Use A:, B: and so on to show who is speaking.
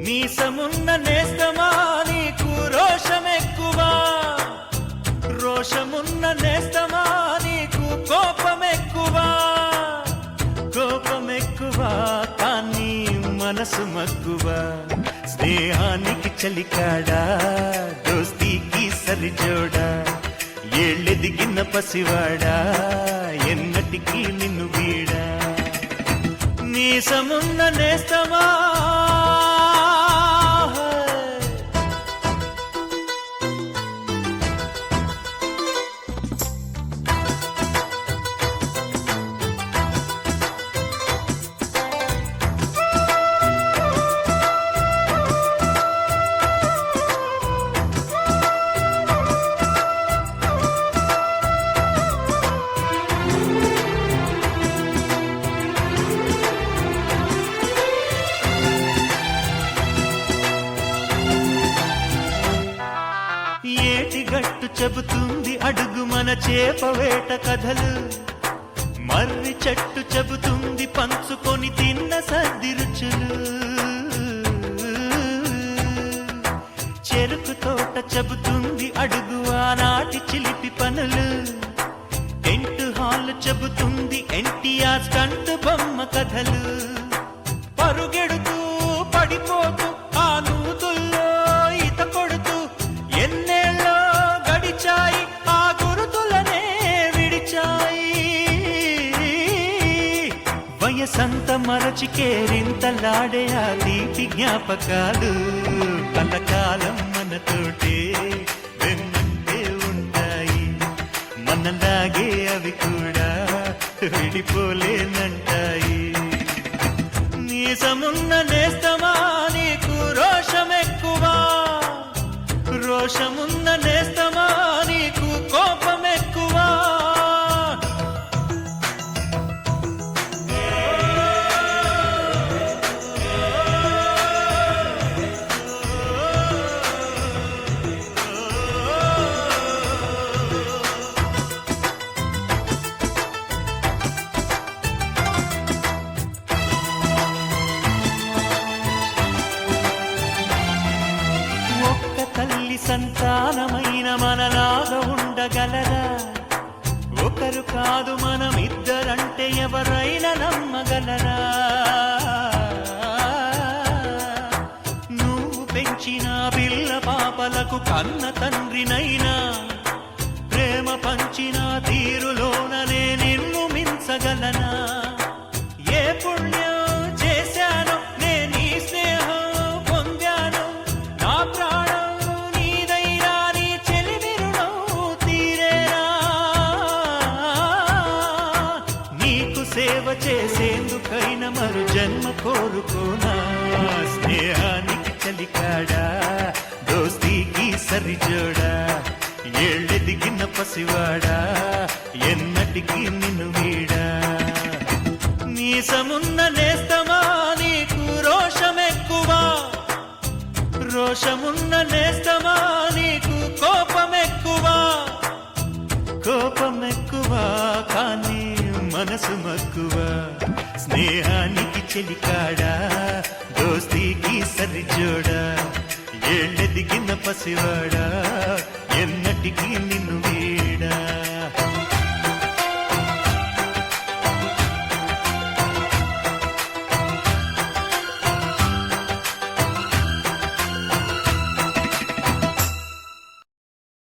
A: నీసమున్న నేస్తమా నీకు రోషమెక్కువా, రోషమున్న నేస్తమా నీకు కోపమెక్కువా, కోపమెక్కువా కానీ మనసు మక్కువా. స్నేహానికి చలికాడా, దోస్తీకి సరిజోడా, ఏళ్ళెదిగిన పసివాడా ఎన్నటికీ నిన్ను వీడా. నీసమున్న నేస్తమా ఏటిగట్టు చెబుతుంది అడుగు మన చేపవేట కథలు, మర్రి చెట్టు చెబుతుంది పంచుకొని తిన్న సద్ది రుచులు, చెరుకు తోట చెబుతుంది అడుగు ఆనాటి చిలిపి పనులు, టెంట్ హాల్ చెబుతుంది ఎన్టీఆర్ స్టంట్ బొమ్మ కథలు. పరుగెడుతూ పడిపోతూ ఆ నూతుల్లో ఈత కొడుతూ ఎన్నేళ్ళో గడిచాయి ఆ గురుతులనే విడిచాయి. వయసంత మరచి కేరింతలాడే ఆ తీపి జ్ఞాపకాలు కలకాలం మనతోటే వెన్నంటే ఉంటాయి. మనలాగే అవి కూడా విడిపోలేనంటాయి. నీసమున్న నేస్తమా నీకు రోషమెక్కువా, రోషమున్న నేస్తమా నీకు కోపమెక్కువా. తల్లి సంతానమైన మనలాగా ఉండగలరా, ఒకరు కాదు మనమిద్దరంటే ఎవరైనా నమ్మగలరా. నువ్వు పెంచిన పిల్ల పాపలకు కన్న తండ్రినైనా, ప్రేమ పంచిన తీరులోననే నిన్ను మించగలనా. ఏ పుణ్యం చేశానో నేను ఈ స్నేహం పొందాను, నా ప్రాణం సేవ చేసేందుకైనా మరు జన్మ కోరుకోనా. స్నేహానికి చలికాడా, దోస్తీకి సరిజోడా, ఏళ్ళెదిగిన పసివాడా ఎన్నటికీ నిన్ను వీడా. నీసమున్న నేస్తమా నీకు రోషమెక్కువా, రోషమున్న నేస్తమా నీకు కోపమెక్కువా, కోపమెక్కువా కానీ మనసు మక్కువా. స్నేహానికి చెలికాడా, దోస్తీకి సరిజోడా, ఏళ్ళెదిగిన పసివాడా ఎన్నటికీ నిన్ను వీడా.